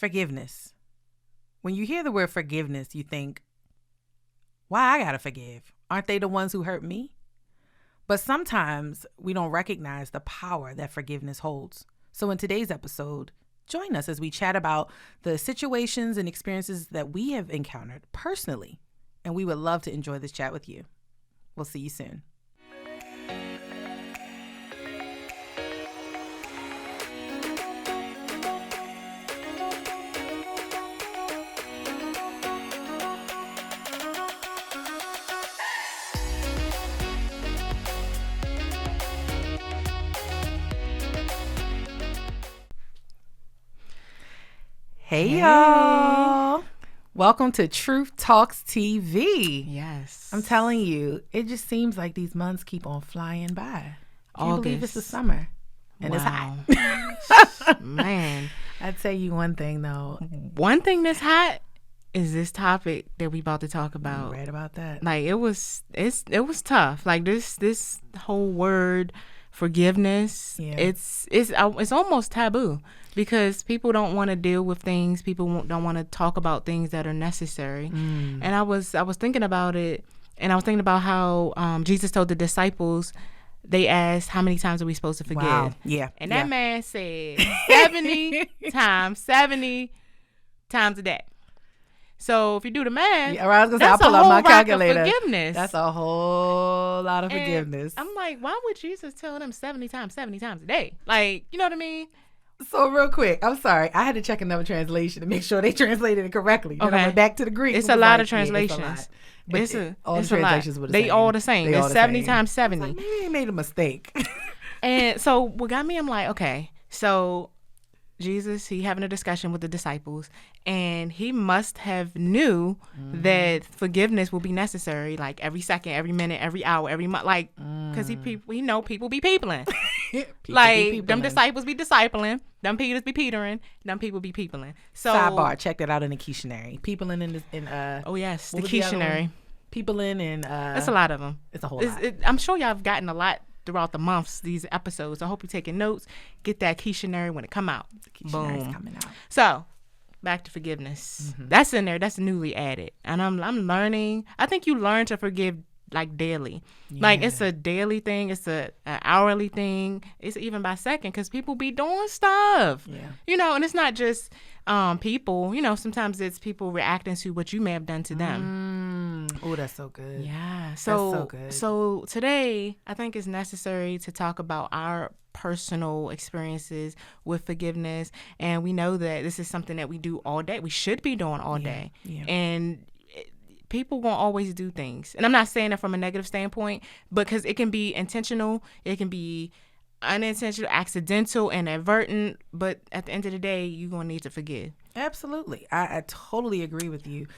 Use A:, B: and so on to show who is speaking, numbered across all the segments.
A: Forgiveness. When you hear the word forgiveness, you think, why I gotta forgive? Aren't they the ones who hurt me? But sometimes we don't recognize the power that forgiveness holds. So in today's episode, join us as we chat about the situations and experiences that we have encountered personally. And we would love to enjoy this chat with you. We'll see you soon. Hey, y'all. Welcome to Truth Talks TV.
B: Yes.
A: I'm telling you, it just seems like these months keep on flying by. Can't believe it's the summer. And It's hot.
B: Man.
A: I'd tell you one thing, though.
B: One thing that's hot is this topic that we about to talk about.
A: You read about that?
B: Like, it was tough. Like, this whole word forgiveness, it's almost taboo. Because people don't want to deal with things. People don't want to talk about things that are necessary. And I was thinking about it, and I was thinking about how Jesus told the disciples, they asked, how many times are we supposed to forgive?
A: Wow. Yeah.
B: And that man said 70 times a day. So if you do the math,
A: I was gonna say, I'll pull out my calculator. Forgiveness. That's a whole lot of forgiveness.
B: I'm like, why would Jesus tell them 70 times a day? Like, you know what I mean?
A: So real quick, I'm sorry. I had to check another translation to make sure they translated it correctly.
B: Okay.
A: Then I went back to the Greek.
B: It's a lot of translations.
A: All the translations were the same.
B: They all the same. It's 70 times 70.
A: Like, maybe they made a mistake.
B: And so what got me, I'm like, okay, so Jesus, he having a discussion with the disciples, and he must have knew that forgiveness will be necessary, like every second, every minute, every hour, every month, like, because we know people be peopling. Them disciples be discipling, them Peters be petering, them people be peopling. So
A: sidebar, check that out in the Keishanary. Peopling in
B: oh yes, the Keishanary.
A: Peopling in
B: that's a lot of them.
A: It's a whole lot.
B: I'm sure y'all have gotten a lot throughout the months, these episodes. I hope you're taking notes. Get that Keishanary when it come out.
A: Boom. Coming out.
B: So, back to forgiveness. That's in there. That's newly added. And I'm learning. I think you learn to forgive like daily. Yeah. Like it's a daily thing. It's an hourly thing. It's even by second because people be doing stuff.
A: Yeah.
B: You know, and it's not just people. You know, sometimes it's people reacting to what you may have done to them.
A: Oh, that's so good.
B: Yeah.
A: So that's so good.
B: So today, I think it's necessary to talk about our personal experiences with forgiveness. And we know that this is something that we do all day. We should be doing all day.
A: Yeah.
B: And people won't always do things. And I'm not saying that from a negative standpoint, because it can be intentional. It can be unintentional, accidental, and inadvertent. But at the end of the day, you're going to need to forgive.
A: Absolutely. I totally agree with you.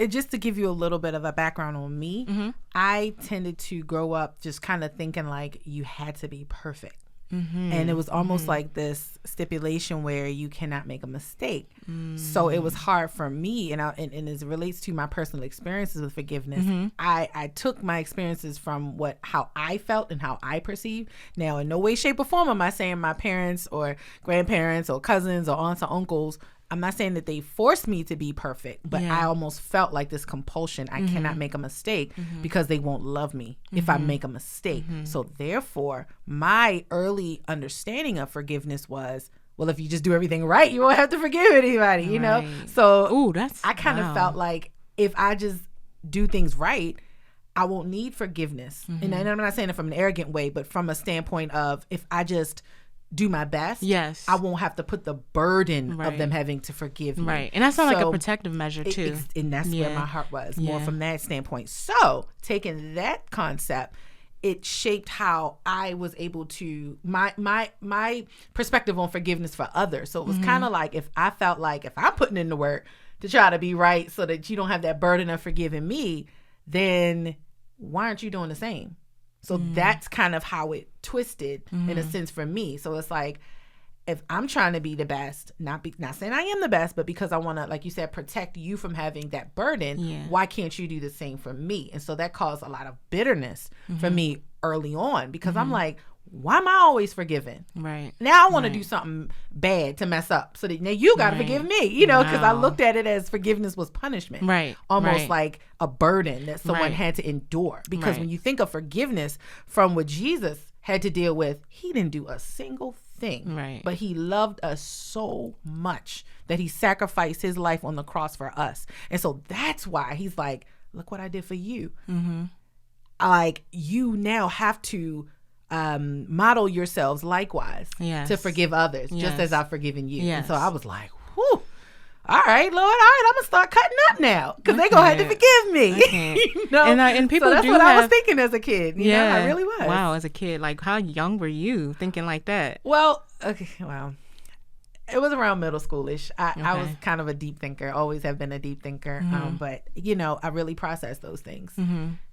A: Just to give you a little bit of a background on me, I tended to grow up just kind of thinking like you had to be perfect. And it was almost like this stipulation where you cannot make a mistake. So it was hard for me, and as it relates to my personal experiences with forgiveness, I took my experiences from how I felt and how I perceived. Now, in no way, shape, or form am I saying my parents or grandparents or cousins or aunts or uncles, I'm not saying that they forced me to be perfect, but I almost felt like this compulsion. I cannot make a mistake because they won't love me if I make a mistake. So therefore, my early understanding of forgiveness was, well, if you just do everything right, you won't have to forgive anybody, you know? So I kind of felt like if I just do things right, I won't need forgiveness. And I'm not saying it from an arrogant way, but from a standpoint of if I just do my best,
B: yes,
A: I won't have to put the burden of them having to forgive me.
B: Right. And that sounds like a protective measure too.
A: And that's where my heart was, more from that standpoint. So taking that concept, it shaped how I was able to my perspective on forgiveness for others. So it was kind of like if I felt like if I'm putting in the work to try to be right so that you don't have that burden of forgiving me, then why aren't you doing the same? So that's kind of how it twisted in a sense for me. So it's like, if I'm trying to be the best, not saying I am the best, but because I want to, like you said, protect you from having that burden, why can't you do the same for me? And so that caused a lot of bitterness for me early on, because I'm like, why am I always forgiven?
B: Right.
A: Now I want to do something bad to mess up. So that now you got to forgive me, you know, because I looked at it as forgiveness was punishment.
B: Right.
A: Almost like a burden that someone had to endure. Because when you think of forgiveness from what Jesus had to deal with, he didn't do a single thing.
B: Right.
A: But he loved us so much that he sacrificed his life on the cross for us. And so that's why he's like, look what I did for you. Mm-hmm. Like, you now have to model yourselves likewise to forgive others, just as I've forgiven you. And so I was like, whew, all right, Lord, all right, I'm gonna start cutting up now because they're gonna have to forgive me. You know? And people so that's what I was thinking as a kid. You know, I really was.
B: Wow, as a kid, like, how young were you thinking like that?
A: Well, it was around middle schoolish. I was kind of a deep thinker, always have been a deep thinker. But, you know, I really processed those things.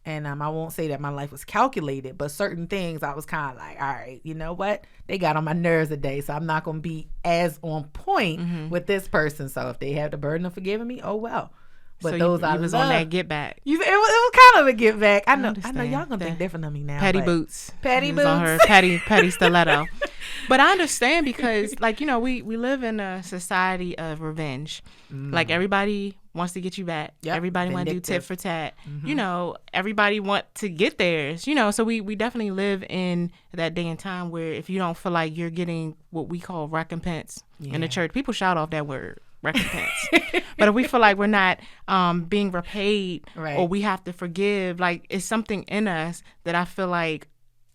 A: And I won't say that my life was calculated, but certain things I was kind of like, all right, you know what? They got on my nerves today, so I'm not going to be as on point with this person. So if they have the burden of forgiving me, oh, well. But
B: so
A: those I
B: was
A: love.
B: On that get back.
A: It was kind of a get back. I know y'all gonna think different of me now.
B: Patty boots.
A: Patty boots.
B: On her patty stiletto. But I understand because, like, you know, we live in a society of revenge. Like, everybody wants to get you back. Yep. Everybody want to do tit for tat. You know, everybody want to get theirs. You know, so we definitely live in that day and time where if you don't feel like you're getting what we call recompense in the church, people shout off that word. Recompense. But if we feel like we're not being repaid or we have to forgive, like, it's something in us that I feel like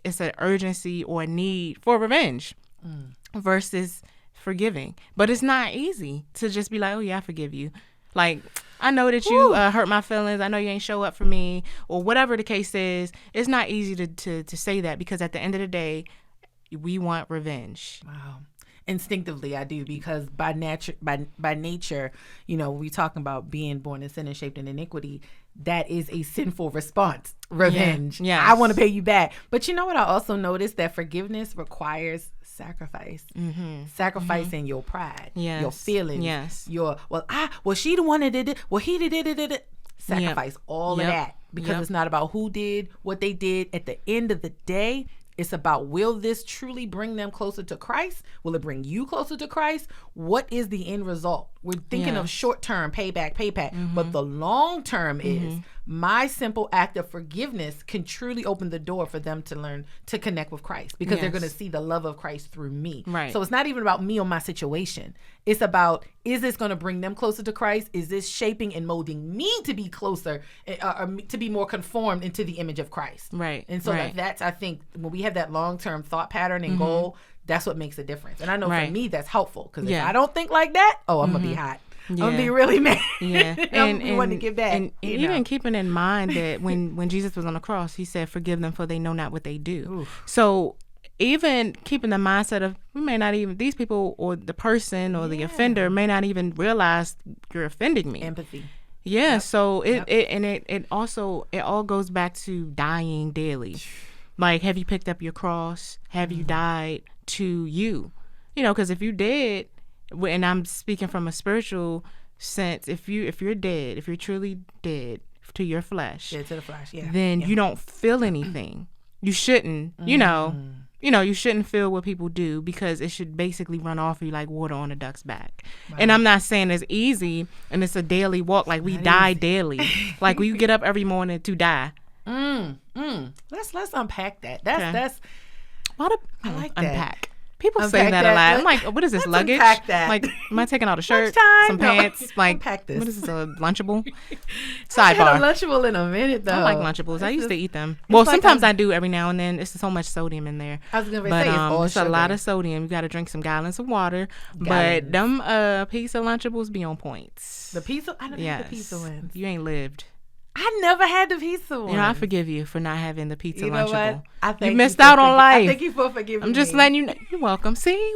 B: it's an urgency or a need for revenge versus forgiving. But it's not easy to just be like, oh yeah, I forgive you. Like, I know that you hurt my feelings. I know you ain't show up for me, or whatever the case is. It's not easy to say that because at the end of the day, we want revenge.
A: Wow. Instinctively I do, because by nature, you know, we talking about being born in sin and shaped in iniquity, that is a sinful response. Revenge. Yeah. I want to pay you back. But you know what I also noticed? That forgiveness requires sacrifice. Sacrificing your pride, your feelings, your she the one that did it, he did it. Sacrifice all of that, because it's not about who did what they did. At the end of the day, it's about, will this truly bring them closer to Christ? Will it bring you closer to Christ? What is the end result? We're thinking of short-term payback. But the long-term is my simple act of forgiveness can truly open the door for them to learn to connect with Christ, because they're going to see the love of Christ through me. Right. So it's not even about me or my situation. It's about, is this going to bring them closer to Christ? Is this shaping and molding me to be closer, or to be more conformed into the image of Christ? Right. And so that's, I think, when we have that long-term thought pattern and goal, that's what makes a difference. And I know for me, that's helpful, because if I don't think like that, I'm going to be hot. I'm going to be really mad. Yeah. I'm going to want to get back.
B: And even keeping in mind that when Jesus was on the cross, he said, forgive them for they know not what they do. Oof. So even keeping the mindset of, we may not even, these people or the person or the offender may not even realize you're offending me.
A: Empathy.
B: Yeah. Yep. So it all goes back to dying daily. Like, have you picked up your cross? Have you died to you? You know, because if you did, and I'm speaking from a spiritual sense, if you're dead, if you're truly dead to your flesh,
A: dead to the flesh,
B: then you don't feel anything. You shouldn't, you know, you shouldn't feel what people do, because it should basically run off you like water on a duck's back. Right. And I'm not saying it's easy, and it's a daily walk. Like, we die daily. Like, we get up every morning to die.
A: Let's unpack that. That's I like that.
B: Unpack. People say that a lot. I'm like, what is this, luggage?
A: That.
B: Like, am I taking out a shirt, some pants? Like, what is this, a Lunchable? Sidebar.
A: I had a Lunchable in a minute, though.
B: I like Lunchables. I used to eat them. Well, sometimes I do every now and then. It's so much sodium in there.
A: I was going to say, it's
B: a lot of sodium. You got to drink some gallons of water. But them pizza Lunchables be on points.
A: The pizza? I don't have the pizza ones.
B: You ain't lived.
A: I never had the pizza one.
B: You know, I forgive you for not having the pizza Lunchable.
A: You
B: missed out on life.
A: Thank you for forgiving me.
B: I'm just letting you know. You're welcome. See,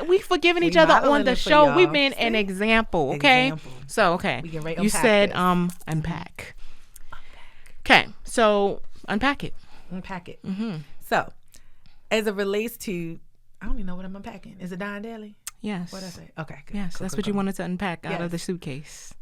B: we forgiving each other on the show. We've been an example, okay? So, okay. You said unpack. Okay, so unpack it.
A: Unpack it. So, as it relates to, I don't even know what I'm unpacking. Is it Dying Daily?
B: Yes.
A: What did I say? Okay. Good.
B: Yes,
A: Cool,
B: that's
A: cool,
B: what you
A: cool.
B: wanted to unpack out
A: Yes.
B: of the suitcase.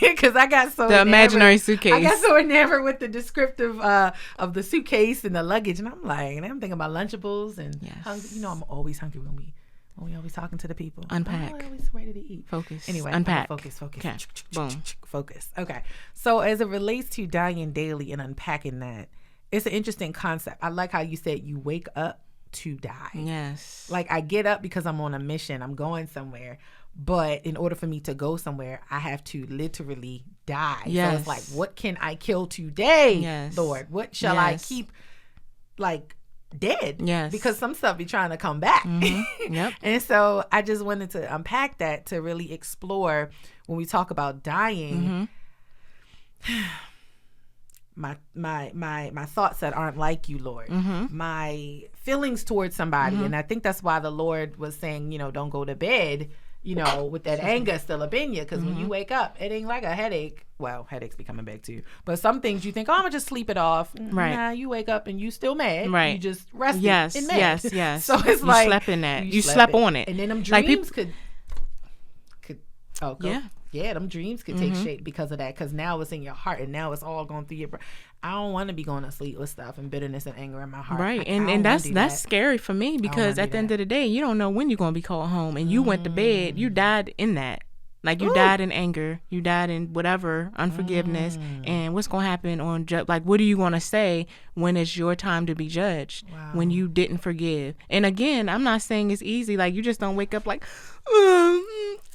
A: Because I got so
B: The imaginary
A: I
B: suitcase.
A: got so enamored with the descriptive of the suitcase and the luggage, and I'm like, and I'm thinking about Lunchables and
B: Yes.
A: hungry. You know, I'm always hungry when we always talking to the people.
B: Unpack.
A: I'm always ready to eat.
B: Focus.
A: Anyway,
B: Unpack.
A: Focus.
B: Okay. Boom.
A: Focus. Okay. So as it relates to dying daily and unpacking that, it's an interesting concept. I like how you said you wake up to die.
B: Yes.
A: Like I get up because I'm on a mission. I'm going somewhere. But in order for me to go somewhere, I have to literally die.
B: Yes.
A: So it's like, what can I kill today,
B: Yes.
A: Lord? What shall I keep like dead?
B: Yes.
A: Because some stuff be trying to come back.
B: Mm-hmm. Yep.
A: And so I just wanted to unpack that to really explore when we talk about dying.
B: Mm-hmm.
A: My thoughts that aren't like you, Lord.
B: Mm-hmm.
A: My feelings towards somebody.
B: Mm-hmm.
A: And I think that's why the Lord was saying, don't go to bed, with that anger still up in you. Because when you wake up, it ain't like a headache. Well, headaches be coming back too. But some things you think, I'm going to just sleep it off.
B: Right.
A: Nah, you wake up and you still mad.
B: Right.
A: You just rested
B: Yes.
A: and mad.
B: Yes.
A: So it's
B: you
A: like.
B: slept in that. You
A: slept
B: slept on it.
A: And then them dreams
B: Like people-
A: could
B: Yeah.
A: Yeah, them dreams could take shape because of that. Because now it's in your heart, and now it's all going through your brain. I don't want to be going to sleep with stuff and bitterness and anger in my heart.
B: Right.
A: I
B: And
A: don't
B: that's
A: wanna do that.
B: scary for me because
A: wanna
B: at
A: do
B: the end
A: that.
B: of the day, you don't know when you're going to be called home. And you went to bed, you died in that. Like you died in anger, you died in whatever, unforgiveness, and what's going to happen on, like, what are you going to say when it's your time to be judged, when you didn't forgive? And again, I'm not saying it's easy. Like, you just don't wake up like,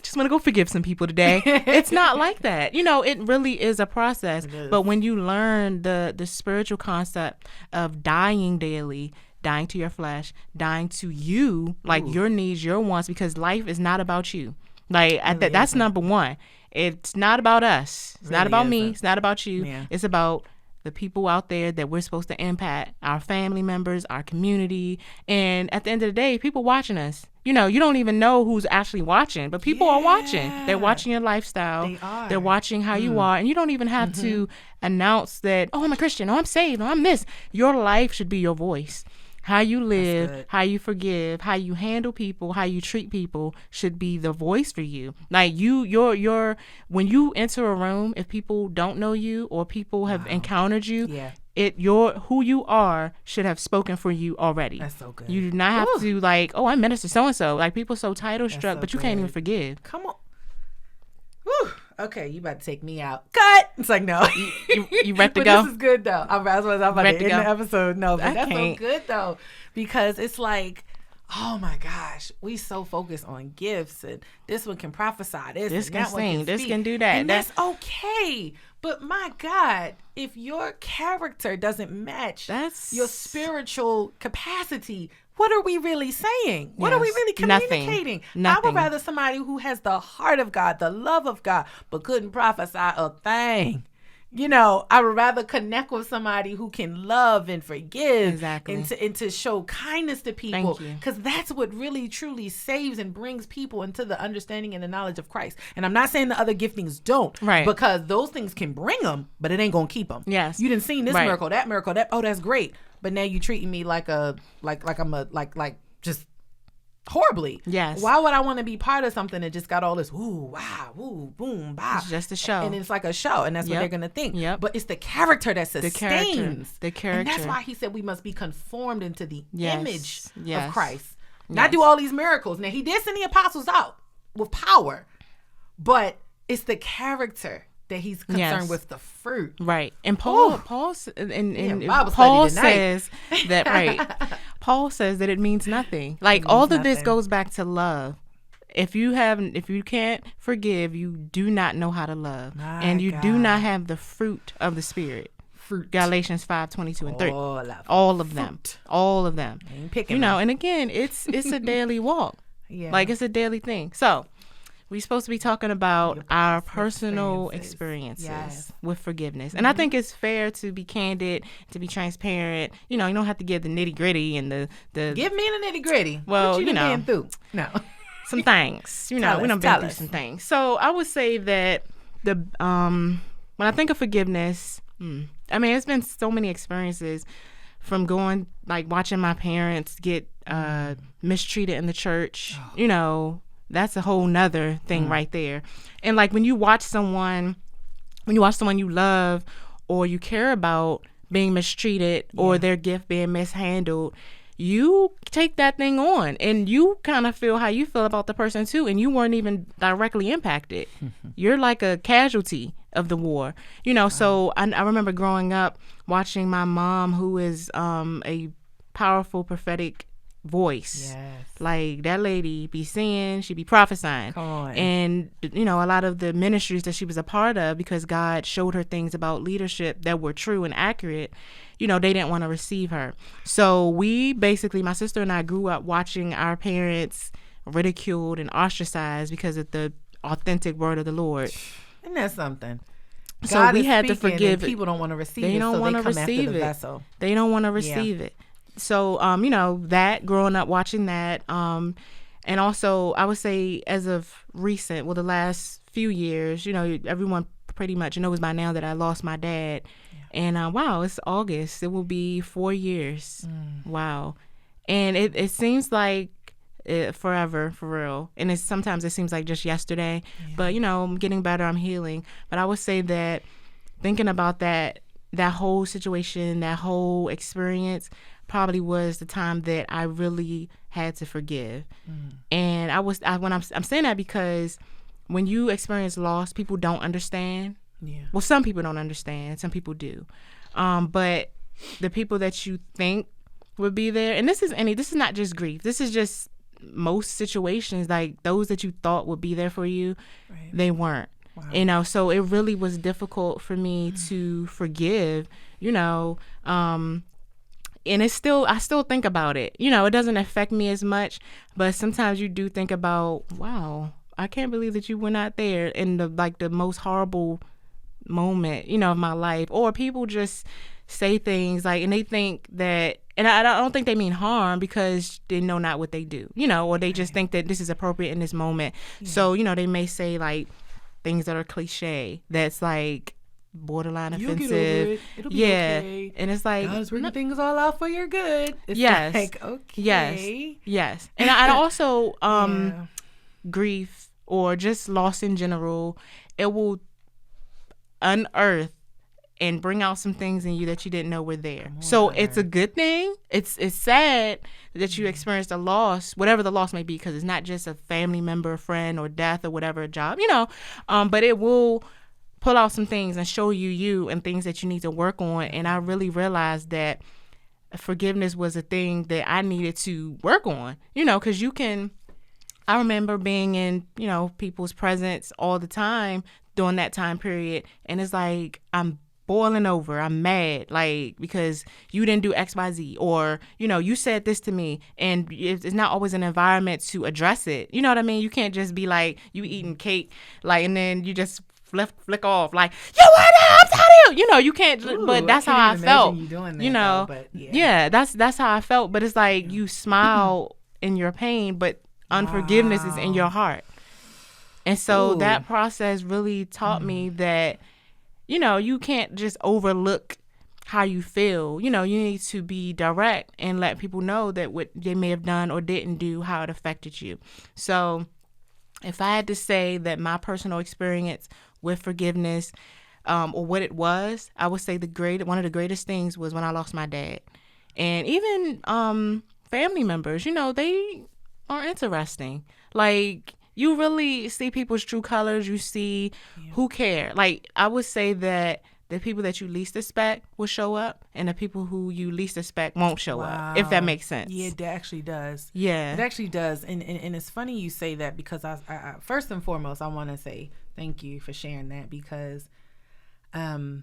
B: just want to go forgive some people today. It's not like that. It really is a process. But when you learn the spiritual concept of dying daily, dying to your flesh, dying to you, like your needs, your wants, because life is not about you. Like that's number one. It's not about us. It's not about me. It's not about you.
A: Yeah.
B: It's about the people out there that we're supposed to impact, our family members, our community. And at the end of the day, people watching us. You don't even know who's actually watching, but people are watching. They're watching your lifestyle.
A: They are.
B: They're watching how you are. And you don't even have to announce that, oh, I'm a Christian, oh, I'm saved, oh, I'm this. Your life should be your voice. How you live, how you forgive, how you handle people, how you treat people should be the voice for you. Like your when you enter a room, if people don't know you or people have encountered you, who you are should have spoken for you already.
A: That's so good.
B: You do not have to like, oh, I'm Minister so and so. Like people so title struck, but you can't even forgive.
A: Come on. Whew. Okay, you about to take me out. Cut. It's like no.
B: You ready to
A: but
B: go?
A: This is good though. I'm about to end the episode. No, but that's
B: can't.
A: so good though, because it's like, oh my gosh, we so focused on gifts and this one can prophesy, this
B: can
A: that one
B: sing,
A: can
B: this
A: speak.
B: can do that.
A: And that's okay. But my God, if your character doesn't match your spiritual capacity, what are we really saying? What are we really communicating?
B: Nothing.
A: I would rather somebody who has the heart of God, the love of God, but couldn't prophesy a thing. I would rather connect with somebody who can love and forgive and to show kindness to people, because that's what really truly saves and brings people into the understanding and the knowledge of Christ. And I'm not saying the other giftings don't, because those things can bring them, but it ain't gonna keep them.
B: Yes,
A: you didn't see this miracle, that oh, that's great, but now you treating me like I'm just horribly.
B: Yes.
A: Why would I want to be part of something that just got all this ooh, wow, ooh, boom, bah?
B: It's just a show.
A: And it's like a show, and that's what they're going to think.
B: Yep.
A: But it's the character that sustains.
B: The character.
A: And that's why he said we must be conformed into the image of Christ.
B: Yes.
A: Not do all these miracles. Now, he did send the apostles out with power, but it's the character that he's concerned with, the fruit.
B: Right. And Paul says that, Paul says that it means nothing. Like all of this goes back to love. If you can't forgive, you do not know how to love. And you do not have the fruit of the Spirit. Fruit. Galatians 5:22 and 3. All of them. All of them.
A: Ain't picking
B: and again, it's a daily walk. Like it's a daily thing. So we're supposed to be talking about our personal experiences with forgiveness. And I think it's fair to be candid, to be transparent. You don't have to give the nitty gritty and the
A: give me the nitty gritty.
B: Well,
A: what you been through? No.
B: Some things. We done been through some things. So I would say that when I think of forgiveness, it's been so many experiences from watching my parents get mistreated in the church, that's a whole nother thing right there. And like when you watch someone you love or you care about being mistreated or their gift being mishandled, you take that thing on and you kind of feel how you feel about the person too, and you weren't even directly impacted. You're like a casualty of the war, So I remember growing up watching my mom, who is a powerful prophetic voice.
A: Yes.
B: Like that lady be singing, she be prophesying.
A: Come on.
B: And a lot of the ministries that she was a part of, because God showed her things about leadership that were true and accurate, they didn't want to receive her. So we basically, my sister and I, grew up watching our parents ridiculed and ostracized because of the authentic word of the Lord.
A: Isn't that something?
B: So
A: God
B: we had to
A: speaking
B: forgive
A: and
B: it.
A: People don't want to receive
B: They
A: it,
B: don't
A: so
B: want
A: they
B: to
A: come after
B: receive
A: the
B: it.
A: vessel.
B: They don't want to receive it. So, that, growing up watching that, and also I would say as of recent, the last few years, everyone pretty much knows by now that I lost my dad. And wow, it's August. It will be 4 years. Wow. And it seems like forever, for real. And sometimes it seems like just yesterday. But, I'm getting better. I'm healing. But I would say that thinking about that whole situation, that whole experience probably was the time that I really had to forgive. And I'm saying that because when you experience loss, people don't understand. Well, some people don't understand. Some people do. But the people that you think would be there, and this is not just grief. This is just most situations, like those that you thought would be there for you, they weren't. Wow. So it really was difficult for me to forgive, and I still think about it. It doesn't affect me as much, but sometimes you do think about, wow, I can't believe that you were not there in the most horrible moment, of my life. Or people just say things like, and they think that, and I don't think they mean harm, because they know not what they do, or they just think that this is appropriate in this moment. So, they may say like things that are cliche, that's like borderline offensive. You'll get over it. It'll be okay. And it's like,
A: God's working things all out for your good. It's like, okay.
B: Yes. And I also grief or just loss in general, it will unearth and bring out some things in you that you didn't know were there. So it's a good thing. It's sad that you experienced a loss, whatever the loss may be, because it's not just a family member, friend, or death, or whatever, a job, but it will pull out some things and show you and things that you need to work on. And I really realized that forgiveness was a thing that I needed to work on, because I remember being in, people's presence all the time during that time period. And it's like, I'm boiling over. I'm mad, like, because you didn't do X, Y, Z, or, you said this to me, and it's not always an environment to address it. You know what I mean? You can't just be like, you eating cake, like, and then you just flick off, like, you were there, I'm telling you. You can't.
A: Ooh,
B: but that's how I felt.
A: You doing that, but
B: that's how I felt. But it's like you smile in your pain, but unforgiveness is in your heart. And so that process really taught me that, you can't just overlook how you feel. You need to be direct and let people know that what they may have done or didn't do, how it affected you. So if I had to say that my personal experience with forgiveness, or what it was, I would say one of the greatest things was when I lost my dad. And even family members, they are interesting. Like, you really see people's true colors. You see who care. Like, I would say that the people that you least expect will show up, and the people who you least expect won't show up, if that makes sense.
A: Yeah, it actually does.
B: Yeah.
A: It actually does. And it's funny you say that, because I first and foremost, I want to say thank you for sharing that, because no,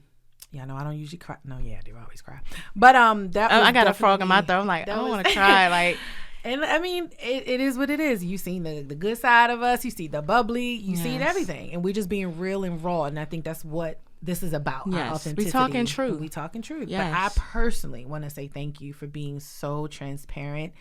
A: I don't usually cry. No, yeah, I do always cry. But that was
B: I got a frog in my throat. I'm like, I don't want to cry. Like,
A: and I mean, it is what it is. You've seen the good side of us. You see the bubbly. You seen everything, and we're just being real and raw. And I think that's what this is about.
B: Yes,
A: our authenticity.
B: we talking truth.
A: We talking truth.
B: Yes.
A: But I personally want to say thank you for being so transparent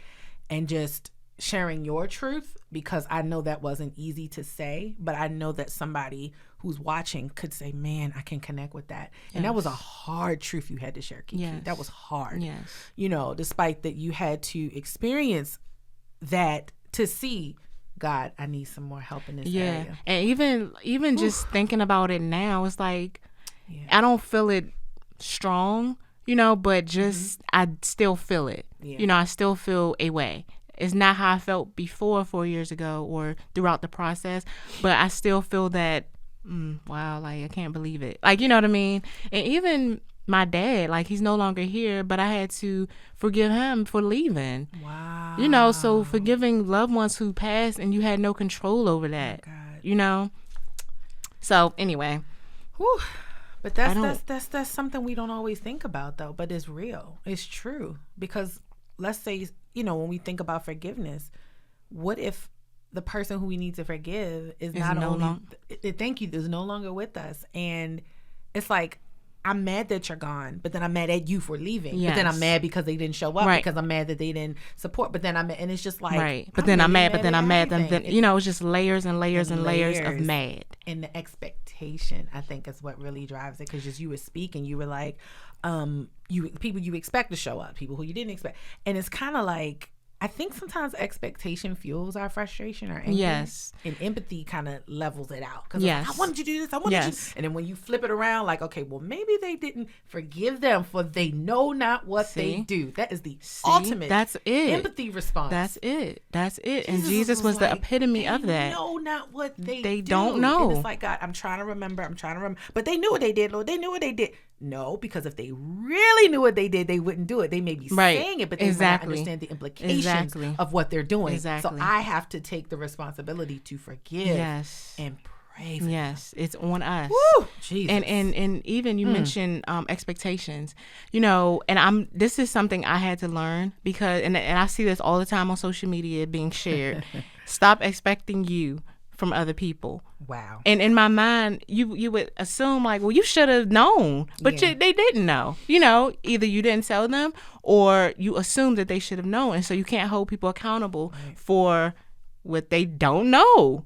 A: and just sharing your truth, because I know that wasn't easy to say, but I know that somebody who's watching could say, man, I can connect with that. Yes. And that was a hard truth you had to share, Kiki. Yes. That was hard. Yes. Despite that you had to experience that to see God, I need some more help in this
B: Yeah.
A: area.
B: And even just thinking about it now, it's like,
A: Yeah.
B: I don't feel it strong, but just I still feel it.
A: Yeah.
B: I still feel a way. It's not how I felt before 4 years ago or throughout the process, but I still feel that, wow, like, I can't believe it. Like, you know what I mean? And even my dad, like, he's no longer here, but I had to forgive him for leaving.
A: Wow.
B: So forgiving loved ones who passed and you had no control over that, So anyway.
A: Whew. But that's something we don't always think about, though, but it's real. It's true. Because let's say, when we think about forgiveness, what if the person who we need to forgive is not only, thank you, is no longer with us. And it's like, I'm mad that you're gone, but then I'm mad at you for leaving.
B: Yes.
A: But then I'm mad because they didn't show up,
B: right.
A: because I'm mad that they didn't support. But then and it's just like,
B: right. But then I'm mad, but then I'm mad. It's just layers and layers and layers of mad.
A: And the expectation, I think, is what really drives it. Because just you were speaking, you were like, people you expect to show up, people who you didn't expect. And it's kind of like, I think sometimes expectation fuels our frustration or anger.
B: Yes.
A: And empathy kind of levels it out. Because
B: yes.
A: I wanted you to do this. I wanted you. And then when you flip it around, like, okay, well, maybe they didn't forgive them, for they know not what they do. That is the ultimate
B: that's it.
A: empathy response.
B: That's it. And Jesus was the epitome of that.
A: They know not what they do.
B: They don't know.
A: And it's like, God, I'm trying to remember. But they knew what they did, Lord. They knew what they did. No, because if they really knew what they did, they wouldn't do it. They may be saying it, but they might not understand the implications of what they're doing.
B: Exactly.
A: So I have to take the responsibility to forgive and pray for them.
B: It's on us.
A: Woo, Jesus.
B: And even you mentioned expectations, and this is something I had to learn because, and I see this all the time on social media being shared. Stop expecting you from other people.
A: Wow.
B: And in my mind, you would assume like, well, you should have known, but they didn't know. Either you didn't tell them or you assumed that they should have known. And so you can't hold people accountable for what they don't know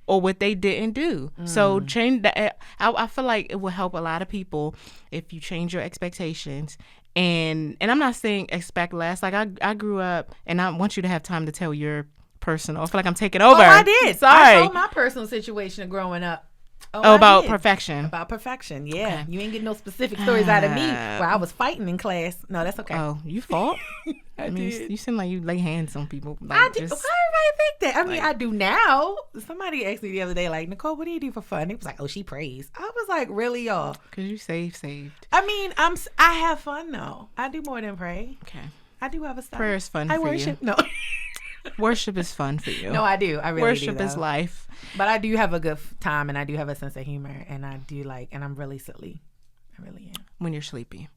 B: or what they didn't do. So change that. I feel like it will help a lot of people if you change your expectations. And I'm not saying expect less. Like I grew up, and I want you to have time to tell your personal. I feel like I'm taking over.
A: Oh, I did.
B: Sorry.
A: I told my personal situation of growing up.
B: About perfection.
A: About perfection, yeah. Okay. You ain't getting no specific stories out of me where I was fighting in class. No, that's okay.
B: Oh, you fought?
A: I did.
B: You seem like you lay hands on people. Like,
A: I do. Why everybody think that? I mean, I do now. Somebody asked me the other day, like, Nicole, what do you do for fun? It was like, oh, she prays. I was like, really, y'all?
B: Because you saved.
A: I mean, I have fun, though. I do more than pray.
B: Okay.
A: I do have a style.
B: Prayer is fun for you.
A: I worship. No.
B: Worship is fun for you.
A: No, I do. I really
B: worship
A: do.
B: Worship is life.
A: But I do have a good time, and I do have a sense of humor, and I do and I'm really silly. I really am.
B: When you're sleepy.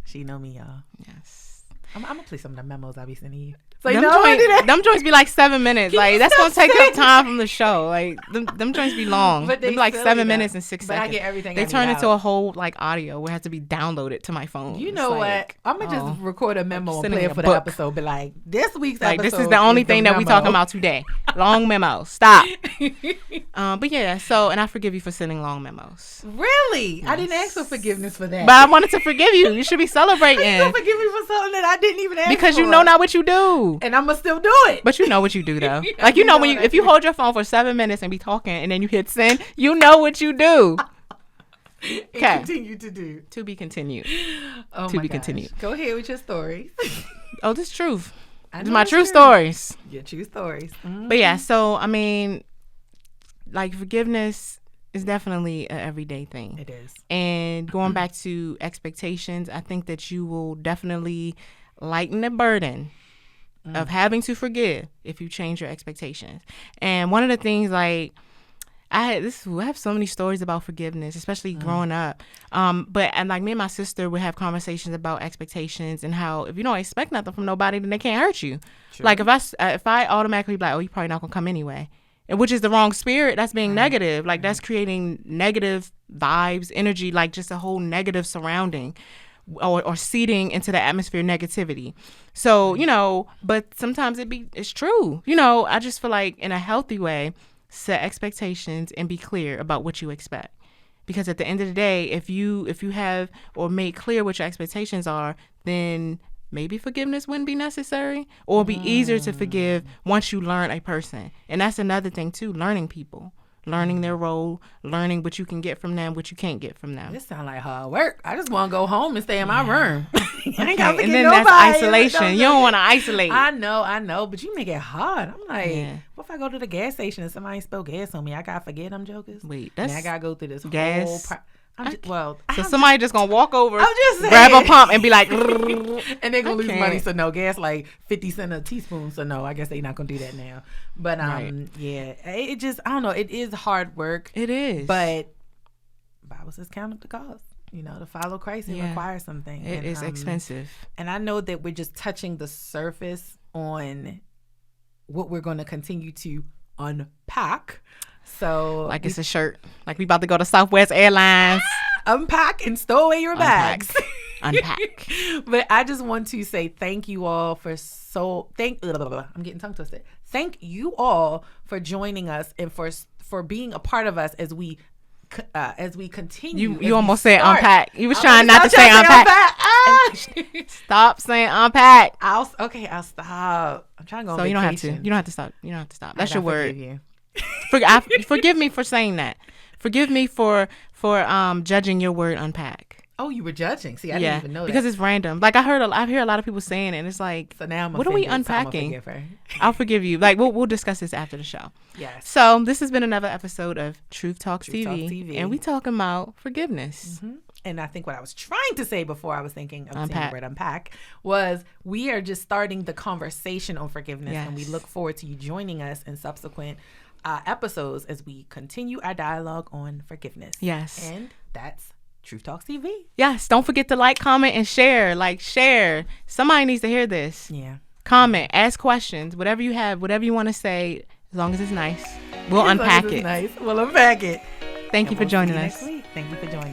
A: She know me, y'all.
B: Yes.
A: I'm gonna play some of the memos I be sending you.
B: So them joints be like 7 minutes. Like that's gonna take up time from the show. Like them joints be long. But they be like 7 minutes and 6 seconds.
A: But I get everything.
B: They turn into a whole like audio where it has to be downloaded to my phone.
A: You know what? I'm gonna just record a memo and play it for the episode. But like this week's episode,
B: this is the only thing that we talking about today. Long memo. Stop. But yeah. So and I forgive you for sending long memos.
A: Really? Yes. I didn't ask for forgiveness for that.
B: But I wanted to forgive you. You should be celebrating.
A: You forgive me for something that I didn't even ask
B: because
A: for.
B: You know not what you do. And
A: I'm gonna still do it.
B: But you know what you do though. Like you know when if you hold your phone for 7 minutes and be talking and then you hit send, you know what you do.
A: Okay. Continue to do.
B: To be continued.
A: Oh
B: to
A: my
B: be
A: gosh.
B: continued.
A: Go ahead with your stories.
B: Oh, this is truth. It's my true stories.
A: Your true stories. Mm-hmm.
B: But yeah, so I mean, like forgiveness is definitely an everyday thing.
A: It is.
B: And going back to expectations, I think that you will definitely lighten the burden of having to forgive if you change your expectations. And one of the things like I have so many stories about forgiveness, especially growing up. But like me and my sister would have conversations about expectations and how if you don't expect nothing from nobody, then they can't hurt you. Sure. Like if I automatically be like, oh, you're probably not gonna come anyway, and which is the wrong spirit. That's being negative. Like that's creating negative vibes, energy, like just a whole negative surrounding. Or seeding into the atmosphere negativity. So, but sometimes it's true. I just feel like in a healthy way, set expectations and be clear about what you expect. Because at the end of the day, if you have or made clear what your expectations are, then maybe forgiveness wouldn't be necessary, or it'd be easier to forgive once you learn a person. And that's another thing too, learning people. Learning their role, learning what you can get from them, what you can't get from them.
A: This sounds like hard work. I just want to go home and stay in my room. I ain't got to
B: And
A: forget
B: then
A: nobody.
B: that's isolation. You don't want to isolate.
A: I know, but you make it hard. I'm like, what if I go to the gas station and somebody spill gas on me? I got to forget them jokers?
B: Wait, that's...
A: I got to go through this
B: gas.
A: whole...
B: So somebody just gonna walk over,
A: I'm just saying,
B: grab a pump, and be like,
A: and they're gonna lose money. So no, gas like 50 cents a teaspoon. So no, I guess they're not gonna do that now. But yeah, it just, I don't know. It is hard work.
B: It is,
A: but Bible says count up the cost. You know, to follow Christ, it requires something.
B: It is expensive.
A: And I know that we're just touching the surface on what we're going to continue to unpack. So
B: like it's a shirt. Like we about to go to Southwest Airlines.
A: Unpack and stow away your bags.
B: Unpack.
A: But I just want to say thank you all for I'm getting tongue twisted. Thank you all for joining us and for being a part of us as we continue.
B: You almost said unpack. You was trying not to say unpack. Stop saying unpack.
A: I'll stop. I'm trying to go on vacation.
B: You don't have to stop. You don't have to stop. That's your word.
A: You.
B: Forgive me for saying that. Forgive me for judging your word unpack.
A: Oh, you were judging. See, I didn't even know that.
B: Because it's random. Like I hear a lot of people saying it, and it's like,
A: so now I'm
B: what are we unpacking? I'll forgive you. Like we'll discuss this after the show.
A: Yes.
B: So this has been another episode of Truth Talks TV, and we talking about forgiveness.
A: Mm-hmm. And I think what I was trying to say before I was thinking of saying the word unpack was we are just starting the conversation on forgiveness, and we look forward to you joining us in subsequent episodes as we continue our dialogue on forgiveness.
B: Yes.
A: And that's Truth Talks TV.
B: Yes. Don't forget to like, comment, and share. Share. Somebody needs to hear this.
A: Yeah.
B: Comment. Ask questions. Whatever you have. Whatever you want to say. As long as it's nice. We'll unpack it.
A: Nice. We'll unpack it.
B: Thank you for joining us.
A: Next week. Thank you for joining us.